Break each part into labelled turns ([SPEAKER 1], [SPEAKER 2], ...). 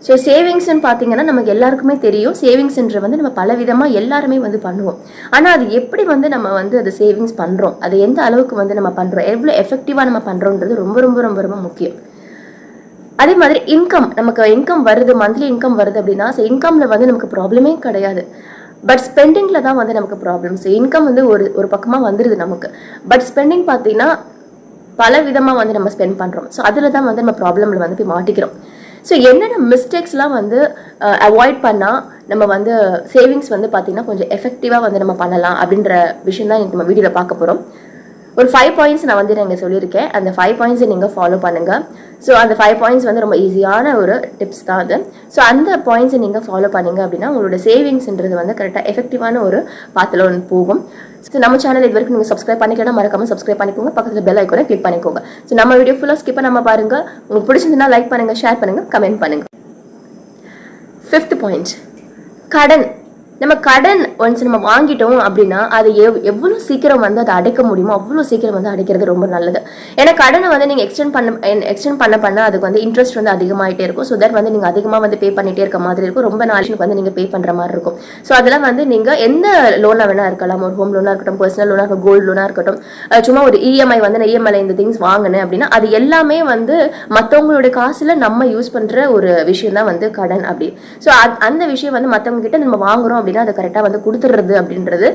[SPEAKER 1] So சேவிங்ஸ்ன்னு பார்த்தீங்கன்னா நமக்கு எல்லாருக்குமே தெரியும். சேவிங்ஸ்ன்ற வந்து நம்ம பல விதமாக எல்லாருமே வந்து பண்ணுவோம். ஆனால் அது எப்படி வந்து நம்ம வந்து அது சேவிங்ஸ் பண்ணுறோம், அது எந்த அளவுக்கு வந்து நம்ம பண்ணுறோம், எவ்வளோ எஃபெக்டிவாக நம்ம பண்ணுறோன்றது ரொம்ப ரொம்ப ரொம்ப ரொம்ப முக்கியம். அதே மாதிரி நமக்கு இன்கம் வருது, மந்த்லி இன்கம் வருது அப்படின்னா இன்கம்ல வந்து நமக்கு ப்ராப்ளமே கிடையாது. பட் ஸ்பெண்டிங்கில் தான் வந்து நமக்கு ப்ராப்ளம்ஸ். இன்கம் வந்து ஒரு பக்கமாக வந்துடுது நமக்கு. பட் ஸ்பெண்டிங் பார்த்தீங்கன்னா பல விதமாக வந்து நம்ம ஸ்பெண்ட் பண்ணுறோம். ஸோ அதில் தான் வந்து நம்ம ப்ராப்ளமில் வந்து போய் மாட்டிக்கிறோம். ஸோ என்னென்ன மிஸ்டேக்ஸ்லாம் வந்து அவாய்ட் பண்ணால் நம்ம வந்து சேவிங்ஸ் வந்து பார்த்தீங்கன்னா கொஞ்சம் எஃபெக்டிவாக வந்து நம்ம பண்ணலாம் அப்படின்ற விஷயம் தான் நம்ம வீடியோவில் பார்க்க போகிறோம். ஒரு 5 பாயிண்ட்ஸ் நான் வந்து இங்கே சொல்லியிருக்கேன். அந்த 5 பாயிண்ட்ஸை நீங்கள் ஃபாலோ பண்ணுங்கள். ஸோ அந்த 5 பாயிண்ட்ஸ் வந்து ரொம்ப ஈஸியான ஒரு டிப்ஸ் தான் அது. ஸோ அந்த பாயிண்ட்ஸை நீங்கள் ஃபாலோ பண்ணீங்க அப்படின்னா உங்களோட சேவிங்ஸ்ன்றது வந்து கரெக்டாக எஃபெக்டிவான ஒரு பாத்தில் ஒன்று போகும். ஸோ நம்ம சேனல் இது வரைக்கும் நீங்கள் சப்ஸ்கிரைப் பண்ணிக்கலாம், மறக்காமல் சப்ஸ்கிரைப் பண்ணிக்கோங்க. பக்கத்தில் பெல் ஐக்கானை கிளிக் பண்ணிக்கோங்க. ஸோ நம்ம வீடியோ ஃபுல்லாக ஸ்கிப் பண்ணாமல் பாருங்கள். உங்களுக்கு பிடிச்சிருந்தா லைக் பண்ணுங்கள், ஷேர் பண்ணுங்கள், கமெண்ட் பண்ணுங்கள். 5th பாயிண்ட், கடன். நம்ம கடன் ஒன்ஸ் நம்ம வாங்கிட்டோம் அப்படின்னா அது எவ்வளோ சீக்கிரம் வந்து அதை அடைக்க முடியுமோ அவ்வளோ சீக்கிரம் வந்து அடைக்கிறது ரொம்ப நல்லது. ஏன்னா கடனை வந்து நீங்கள் எக்ஸ்டெண்ட் பண்ண அதுக்கு வந்து இன்ட்ரெஸ்ட் வந்து அதிகமாகிட்டே இருக்கும். ஸோ தட் வந்து நீங்கள் அதிகமாக வந்து பே பண்ணிகிட்டே இருக்க மாதிரி இருக்கும். ரொம்ப நாளைக்கு வந்து நீங்கள் பே பண்ணுற மாதிரி இருக்கும். ஸோ அதெல்லாம் வந்து நீங்கள் எந்த லோனாக வேணா இருக்கலாம், ஒரு ஹோம் லோனாக இருக்கட்டும், பர்சனல் லோனாக இருக்கட்டும், கோல்டு லோனாக இருக்கட்டும், சும்மா ஒரு இஎம்ஐ வந்து நான் இஎம்ஐல இந்த திங்ஸ் வாங்கினேன் அப்படின்னா அது எல்லாமே வந்து மற்றவங்களுடைய காசில் நம்ம யூஸ் பண்ணுற ஒரு விஷயம் தான் வந்து கடன் அப்படி. ஸோ அந்த விஷயம் வந்து மற்றவங்க கிட்ட நம்ம வாங்குறோம் அப்படின்னா அதை கரெக்டாக வந்து கொடுத்துடுறது அப்படின்றது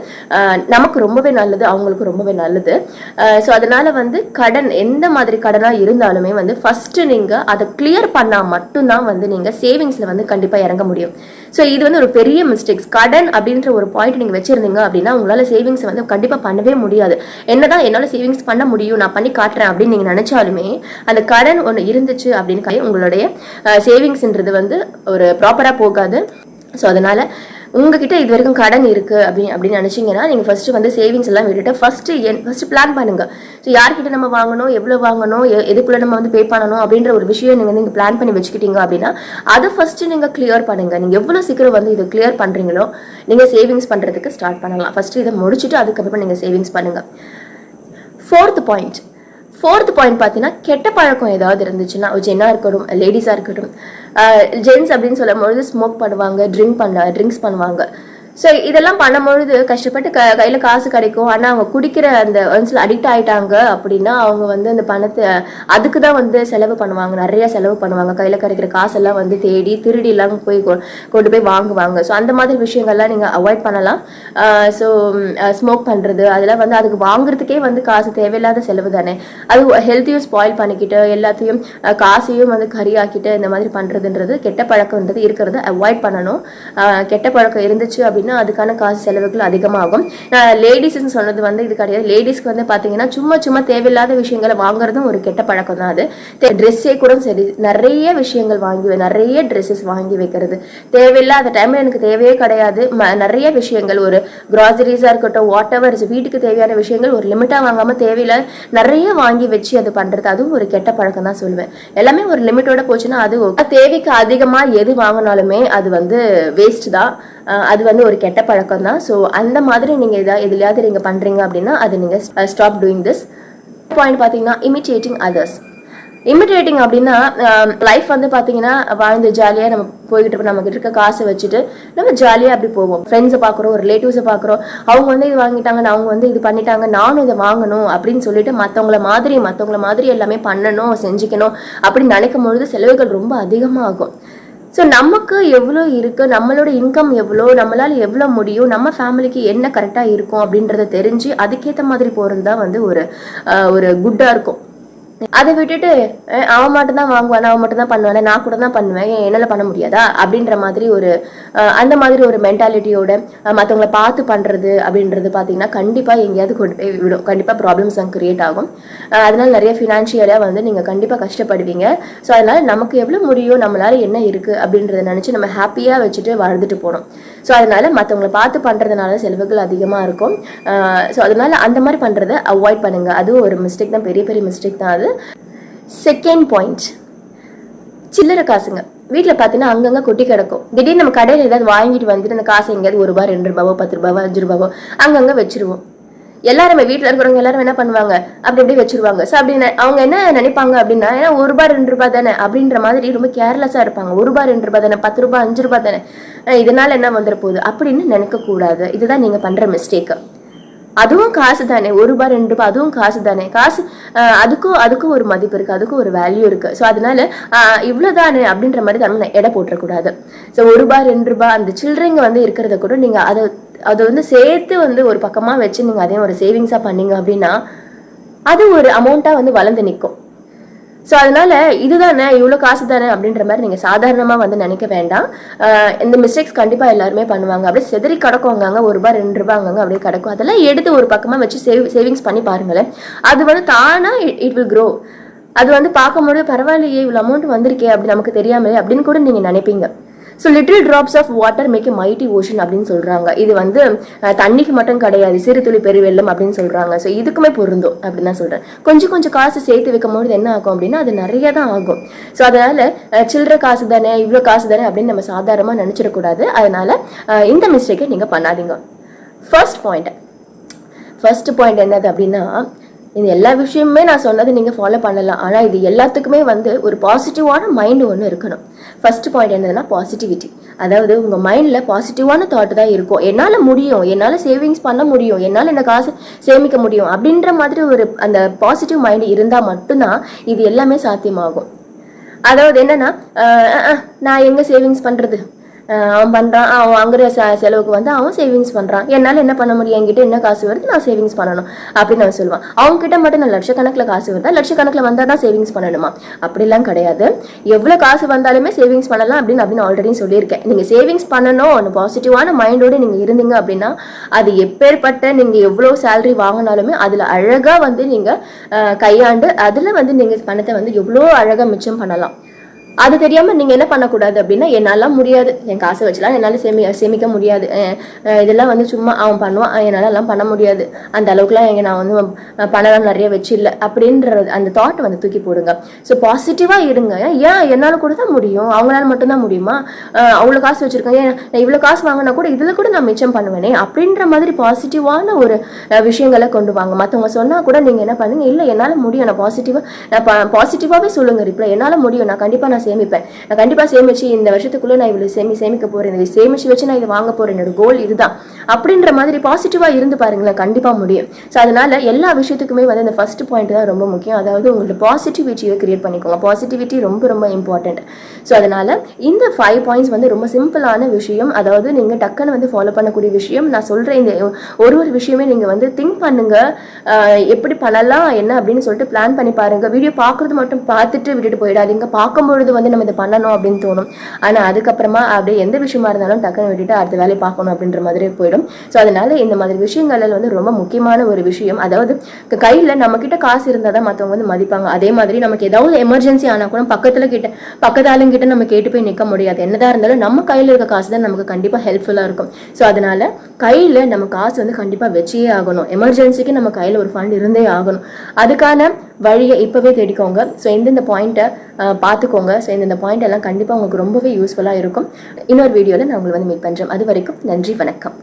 [SPEAKER 1] நமக்கு ரொம்பவே நல்லது, அவங்களுக்கு ரொம்பவே நல்லது. ஸோ அதனால வந்து கடன் எந்த மாதிரி கடனாக இருந்தாலுமே வந்து ஃபர்ஸ்ட் நீங்கள் அதை கிளியர் பண்ணால் மட்டும்தான் வந்து நீங்கள் சேவிங்ஸில் வந்து கண்டிப்பாக இறங்க முடியும். ஸோ இது வந்து ஒரு பெரிய மிஸ்டேக்ஸ். கடன் அப்படின்ற ஒரு பாயிண்ட் நீங்கள் வச்சிருந்தீங்க அப்படின்னா உங்களால் சேவிங்ஸ் வந்து கண்டிப்பாக பண்ணவே முடியாது. என்னதான் என்னால் சேவிங்ஸ் பண்ண முடியும், நான் பண்ணி காட்டுறேன் அப்படின்னு நீங்கள் நினைச்சாலுமே அந்த கடன் ஒன்று இருந்துச்சு அப்படின்னு உங்களுடைய சேவிங்ஸ்ன்றது வந்து ஒரு ப்ராப்பராக போகாது. ஸோ அதனால உங்ககிட்ட இது வரைக்கும் கடன் இருக்கு அப்படின்னு நினைச்சீங்கன்னா நீங்க ஃபர்ஸ்ட் வந்து சேவிங்ஸ் எல்லாம் விட்டுட்டு ஃபர்ஸ்ட் பிளான் பண்ணுங்க. ஸோ யார்கிட்ட நம்ம வாங்கணும், எவ்வளவு வாங்கணும், எதுக்குள்ள நம்ம வந்து பே பண்ணணும் அப்படின்ற ஒரு விஷயம் நீங்க பிளான் பண்ணி வச்சுக்கிட்டீங்க அப்படின்னா அதை ஃபர்ஸ்ட் நீங்க கிளியர் பண்ணுங்க. நீங்க எவ்வளவு சீக்கிரம் வந்து இதை கிளியர் பண்றீங்களோ நீங்க சேவிங்ஸ் பண்றதுக்கு ஸ்டார்ட் பண்ணலாம். ஃபர்ஸ்ட் இதை முடிச்சுட்டு அதுக்கப்புறம் நீங்க சேவிங்ஸ் பண்ணுங்க. 4th பாயிண்ட் பார்த்தீங்கன்னா கெட்ட பழக்கம் ஏதாவது இருந்துச்சுன்னா, ஜென்னா இருக்கட்டும், லேடிஸாக இருக்கட்டும், ஜென்ஸ் அப்படின்னு சொல்லும் பொழுது ஸ்மோக் பண்ணுவாங்க, ட்ரிங்க்ஸ் பண்ணுவாங்க. ஸோ இதெல்லாம் பண்ணும்பொழுது கஷ்டப்பட்டு கையில் காசு கிடைக்கும். ஆனால் அவங்க குடிக்கிற அந்த ஒன்ஸில் அடிக்ட் ஆகிட்டாங்க அப்படின்னா அவங்க வந்து அந்த பணத்தை அதுக்கு தான் வந்து செலவு பண்ணுவாங்க, நிறைய செலவு பண்ணுவாங்க. கையில் கிடைக்கிற காசெல்லாம் வந்து தேடி திருடிலாம் போய் கொண்டு போய் வாங்குவாங்க. ஸோ அந்த மாதிரி விஷயங்கள்லாம் நீங்கள் அவாய்ட் பண்ணலாம். ஸோ ஸ்மோக் பண்ணுறது அதெல்லாம் வந்து அதுக்கு வாங்குறதுக்கே வந்து காசு தேவையில்லாத செலவு தானே. அது ஹெல்த்தையும் ஸ்பாயில் பண்ணிக்கிட்டு எல்லாத்தையும் காசையும் வந்து கரியாக்கிட்டு இந்த மாதிரி பண்ணுறதுன்றது கெட்ட பழக்கம்ன்றது இருக்கிறது அவாய்ட் பண்ணணும். கெட்ட பழக்கம் இருந்துச்சு அப்படின்னா அதுக்கான காசு செலவுகள் அதிகமாகும். லேடிஸ்ன்னு சொன்னது வந்து இது கிடையாது. லேடிஸ்க்கு வந்து பார்த்தீங்கன்னா சும்மா தேவையில்லாத விஷயங்களை வாங்குறதும் ஒரு கெட்ட பழக்கம் தான். அது ட்ரெஸ்ஸே கூட சரி, நிறைய விஷயங்கள் நிறைய ட்ரெஸ்ஸஸ் வாங்கி வைக்கிறது தேவையில்லாத டைம்ல எனக்கு தேவையே கிடையாது. நிறைய விஷயங்கள் ஒரு கிராசரிஸா இருக்கட்டும், வாட் எவர் வீட்டுக்கு தேவையான விஷயங்கள் ஒரு லிமிட்டா வாங்காம தேவையில்ல நிறைய வாங்கி வச்சு அது பண்றது அதுவும் ஒரு கெட்ட பழக்கம் தான் சொல்லுவேன். எல்லாமே ஒரு லிமிட்டோட போச்சுன்னா அது தேவைக்கு அதிகமா எது வாங்கினாலுமே அது வந்து வேஸ்ட் தான். அது வந்து ஒரு கெட்ட பழக்கம் தான். ஸோ அந்த மாதிரி நீங்க எதுலையாவது நீங்க பண்றீங்க அப்படின்னா அது நீங்க ஸ்டாப் டூயிங் திஸ். பாயிண்ட் பார்த்தீங்கன்னா இமிட்டேட்டிங் அதர்ஸ். இமிட்டேட்டிங் அப்படின்னா லைஃப் வந்து பார்த்தீங்கன்னா வாழ்ந்து ஜாலியாக நம்ம போய்கிட்டு இருப்போம். நமக்கு இருக்க காசை வச்சுட்டு நம்ம ஜாலியாக அப்படி போவோம். ஃப்ரெண்ட்ஸை பார்க்குறோம், ரிலேட்டிவ்ஸை பார்க்குறோம், அவங்க வந்து இது வாங்கிட்டாங்க, அவங்க வந்து இது பண்ணிட்டாங்க, நானும் இதை வாங்கணும் அப்படின்னு சொல்லிட்டு மற்றவங்கள மாதிரி எல்லாமே பண்ணணும், செஞ்சுக்கணும் அப்படின்னு நினைக்கும் பொழுது செலவுகள் ரொம்ப அதிகமாகும். ஸோ நமக்கு எவ்வளோ இருக்குது, நம்மளோட இன்கம் எவ்வளோ, நம்மளால் எவ்வளோ முடியும், நம்ம ஃபேமிலிக்கு என்ன கரெக்டாக இருக்கும் அப்படின்றத தெரிஞ்சு அதுக்கேற்ற மாதிரி போகிறது தான் வந்து ஒரு குட்டாக இருக்கும். அதை விட்டுட்டு அவன் மட்டும் தான் வாங்குவானா, அவன் மட்டும் தான் பண்ணுவானா, நான் கூட தான் பண்ணுவேன், என்னால் பண்ண முடியாதா அப்படின்ற மாதிரி அந்த மாதிரி ஒரு மென்டாலிட்டியோட மற்றவங்களை பார்த்து பண்ணுறது அப்படின்றது பார்த்தீங்கன்னா கண்டிப்பாக எங்கேயாவது கொண்டு போய் விடும். கண்டிப்பாக ப்ராப்ளம்ஸ் தான் கிரியேட் ஆகும். அதனால நிறைய ஃபினான்ஷியலாக வந்து நீங்கள் கண்டிப்பாக கஷ்டப்படுவீங்க. ஸோ அதனால நமக்கு எவ்வளோ முடியும், நம்மளால என்ன இருக்குது அப்படின்றத நினச்சி நம்ம ஹாப்பியாக வச்சுட்டு வாழ்ந்துட்டு போகணும். ஸோ அதனால மற்றவங்களை பார்த்து பண்ணுறதுனால செலவுகள் அதிகமாக இருக்கும். ஸோ அதனால அந்த மாதிரி பண்ணுறதை அவாய்ட் பண்ணுங்க. அதுவும் ஒரு மிஸ்டேக் தான், பெரிய மிஸ்டேக் தான் அது. 2nd பாயிண்ட், சில்லறை காசுங்க. வீட்டில் பார்த்தீங்கன்னா அங்கங்கே கொட்டி கிடக்கும். திடீர்னு நம்ம கடையில் ஏதாவது வாங்கிட்டு வந்துட்டு அந்த காசு எங்கேயாவது ₹1, ₹2, ₹10, ₹5 அங்கங்கே வச்சிருவோம். எல்லாருமே வீட்டில் இருக்கிறவங்க எல்லாரும் என்ன பண்ணுவாங்க, அப்படி வச்சிருவாங்க. ஸோ அப்படி அவங்க என்ன நினைப்பாங்க அப்படின்னா, ஏன்னா ₹1 ₹2 தானே அப்படின்ற மாதிரி ரொம்ப கேர்லெஸ்ஸாக இருப்பாங்க. ₹1 ₹2 தானே, ₹10 ₹5 தானே, இதனால என்ன வந்துட போகுது அப்படின்னு நினைக்க கூடாது. இதுதான் நீங்க பண்ற மிஸ்டேக். அதுவும் காசு தானே, ₹1 ₹2 அதுவும் காசு தானே. காசு அதுக்கும் ஒரு மதிப்பு இருக்கு, அதுக்கும் ஒரு வேல்யூ இருக்கு. ஸோ அதனால இவ்வளவுதானே அப்படின்ற மாதிரி நம்ம எடை போட்டுறக்கூடாது. ஸோ ₹1 ₹2 அந்த சில்லறைங்க வந்து இருக்கிறத கூட நீங்க அதை வந்து சேர்த்து வந்து ஒரு பக்கமா வச்சு நீங்க அதையும் ஒரு சேவிங்ஸா பண்ணீங்க அப்படின்னா அது ஒரு அமௌண்ட்டா வந்து வளர்ந்து நிற்கும். ஸோ அதனால இதுதானே, இவ்வளோ காசு தானே அப்படின்ற மாதிரி நீங்கள் சாதாரணமாக வந்து நினைக்க வேண்டாம். இந்த மிஸ்டேக்ஸ் கண்டிப்பாக எல்லாருமே பண்ணுவாங்க. அப்படியே செதறி கிடக்கும் அங்கங்க ₹1 ₹2 அங்கங்க அப்படியே கிடக்கும். அதெல்லாம் எடுத்து ஒரு பக்கமாக வச்சு சேவிங்ஸ் பண்ணி பாருங்களேன். அது வந்து தானா இட் வில் க்ரோ. அது வந்து பார்க்கும்போது பரவாயில்லையே, இவ்வளோ அமௌண்ட் வந்திருக்கே அப்படி நமக்கு தெரியாமலே அப்படின்னு கூட நீங்கள் நினைப்பீங்க. So little drops of water make a mighty ocean அப்படின்னு சொல்றாங்க. இது வந்து தண்ணிக்கு மட்டும் கிடையாது, சிறு துளி பெருவெள்ளம் அப்படின்னு சொல்றாங்க. ஸோ இதுக்குமே பொருந்தும் அப்படின்னு தான் சொல்றேன். கொஞ்சம் காசு சேர்த்து வைக்கும் போது என்ன ஆகும் அப்படின்னா அது நிறைய தான் ஆகும். ஸோ அதனால சில்லற காசு தானே, இவ்வளோ காசு தானே அப்படின்னு நம்ம சாதாரணமாக நினைச்சிடக்கூடாது. அதனால இந்த மிஸ்டேக்கை நீங்க பண்ணாதீங்க. ஃபர்ஸ்ட் பாயிண்ட் என்னது அப்படின்னா, இது எல்லா விஷயமுமே நான் சொன்னது நீங்க ஃபாலோ பண்ணலாம். ஆனா இது எல்லாத்துக்குமே வந்து ஒரு பாசிட்டிவான மைண்ட் ஒன்று இருக்கணும். ஃபர்ஸ்ட் பாயிண்ட் என்னதுன்னா பாசிட்டிவிட்டி. அதாவது உங்க மைண்ட்ல பாசிட்டிவான தாட் தான் இருக்கும். என்னால முடியும், என்னால சேவிங்ஸ் பண்ண முடியும், என்னால இந்த காசு சேமிக்க முடியும் அப்படின்ற மாதிரி ஒரு அந்த பாசிட்டிவ் மைண்ட் இருந்தா மட்டும்தான் இது எல்லாமே சாத்தியமாகும். அதாவது என்னன்னா, நான் எங்க சேவிங்ஸ் பண்றது, அவன் பண்றான், அவன் வாங்குற செலவுக்கு வந்து அவன் சேவிங்ஸ் பண்றான், என்னால என்ன பண்ண முடியும், என்கிட்ட என்ன காசு வருது, நான் சேவிங்ஸ் பண்ணணும் அப்படின்னு அவன் சொல்லுவான். அவங்க கிட்ட மட்டும் நான் லட்சக்கணக்கில் காசு வருதா, லட்சக்கணக்கில் வந்தா தான் சேவிங்ஸ் பண்ணணுமா? அப்படிலாம் கிடையாது. எவ்வளவு காசு வந்தாலுமே சேவிங்ஸ் பண்ணலாம் அப்படின்னு ஆல்ரெடி சொல்லியிருக்கேன். நீங்க சேவிங்ஸ் பண்ணணும் பாசிட்டிவான மைண்டோட நீங்க இருந்தீங்க அப்படின்னா அது எப்பேற்பட்ட நீங்க எவ்வளவு சேலரி வாங்கினாலுமே அதுல அழகா வந்து நீங்க கையாண்டு அதுல வந்து நீங்க பணத்தை வந்து எவ்வளோ அழகா மிச்சம் பண்ணலாம். அது தெரியாம நீங்க என்ன பண்ணக்கூடாது அப்படின்னா, என்னால முடியாது, என் காசை வச்சுலாம் என்னால சேமிக்க முடியாது, இதெல்லாம் வந்து சும்மா அவன் பண்ணுவான், என்னால எல்லாம் பண்ண முடியாது, அந்த அளவுக்குலாம் நான் வந்து பணம் நிறைய வச்சு இல்லை அப்படின்ற அந்த தாட் வந்து தூக்கி போடுங்க. ஸோ பாசிட்டிவா இருங்க. ஏன் என்னால கூட தான் முடியும், அவங்களால மட்டும்தான் முடியுமா, அவ்வளோ காசு வச்சிருக்கேன், நான் இவ்வளோ காசு வாங்கினா கூட இதுல கூட நான் மிச்சம் பண்ணுவேனே அப்படின்ற மாதிரி பாசிட்டிவான ஒரு விஷயங்களை கொண்டு வாங்க. மற்றவங்க சொன்னா கூட நீங்க என்ன பண்ணுங்க, இல்லை என்னால முடியும், நான் பாசிட்டிவாவே சொல்லுங்க ரிப்ளை, என்னால முடியும், நான் கண்டிப்பா நான் சேமிப்பேன், நான் கண்டிப்பா சேமிச்சு இந்த வருஷத்துக்குள்ள நான் இவ்வளவு சேமிக்க போறேன், இதை சேமிச்சு வச்சு நான் இதை வாங்க போறேன், என்னோட கோல் இதுதான் அப்படின்ற மாதிரி பாசிட்டிவா இருந்து பாருங்களேன், கண்டிப்பா முடியும். ஸோ அதனால எல்லா விஷயத்துக்குமே வந்து இந்த ஃபர்ஸ்ட் பாயிண்ட் தான் ரொம்ப முக்கியம். அதாவது உங்களோட பாசிட்டிவிட்டியை கிரியேட் பண்ணிக்கோங்க. பாசிட்டிவிட்டி ரொம்ப ரொம்ப இம்பார்ட்டன்ட். ஸோ அதனால இந்த 5 பாயிண்ட்ஸ் வந்து ரொம்ப சிம்பிளான விஷயம். அதாவது நீங்க டக்குன்னு வந்து ஃபாலோ பண்ணக்கூடிய விஷயம். நான் சொல்றேன், இந்த ஒரு விஷயமே நீங்க வந்து திங்க் பண்ணுங்க, எப்படி பண்ணலாம் என்ன அப்படின்னு சொல்லிட்டு பிளான் பண்ணி பாருங்க. வீடியோ பார்க்கறது மட்டும் பார்த்துட்டு விட்டுட்டு போயிடாதீங்க. பார்க்கும்பொழுது வந்து நம்ம இதை பண்ணணும் அப்படின்னு தோணும். ஆனா அதுக்கப்புறமா அப்படியே எந்த விஷயமா இருந்தாலும் டக்குன்னு விட்டுட்டு அடுத்த வேலையை பார்க்கணும் அப்படின்ற மாதிரி போயிடும். ஸோ அதனால இந்த மாதிரி விஷயங்கள் வந்து ரொம்ப முக்கியமான ஒரு விஷயம். அதாவது கையில நம்ம கிட்ட காசு இருந்தாதான் மற்றவங்க வந்து மதிப்பாங்க. அதே மாதிரி நமக்கு ஏதாவது எமர்ஜென்சி ஆனா கூட பக்கத்து ஆளுங்கிட்ட நம்ம கேட்டு போய் நிற்க முடியாது. என்னதான் இருந்தாலும் நம்ம கையில இருக்க காசு தான் நமக்கு கண்டிப்பா ஹெல்ப்ஃபுல்லா இருக்கும். ஸோ அதனால கையில நம்ம காசு வந்து கண்டிப்பா வச்சே ஆகணும். எமர்ஜென்சிக்கு நம்ம கையில ஒரு ஃபண்ட் இருந்தே ஆகணும். அதுக்கான வழியை இப்பவே தேடிக்கோங்க. ஸோ இந்த பாயிண்ட்டை பார்த்துக்கோங்க. ஸோ இந்த பாயிண்ட் எல்லாம் கண்டிப்பாக உங்களுக்கு ரொம்பவே யூஸ்ஃபுல்லாக இருக்கும். இன்னொரு வீடியோவில் நான் உங்களை வந்து மீட் பண்ணுறேன். அது வரைக்கும் நன்றி, வணக்கம்.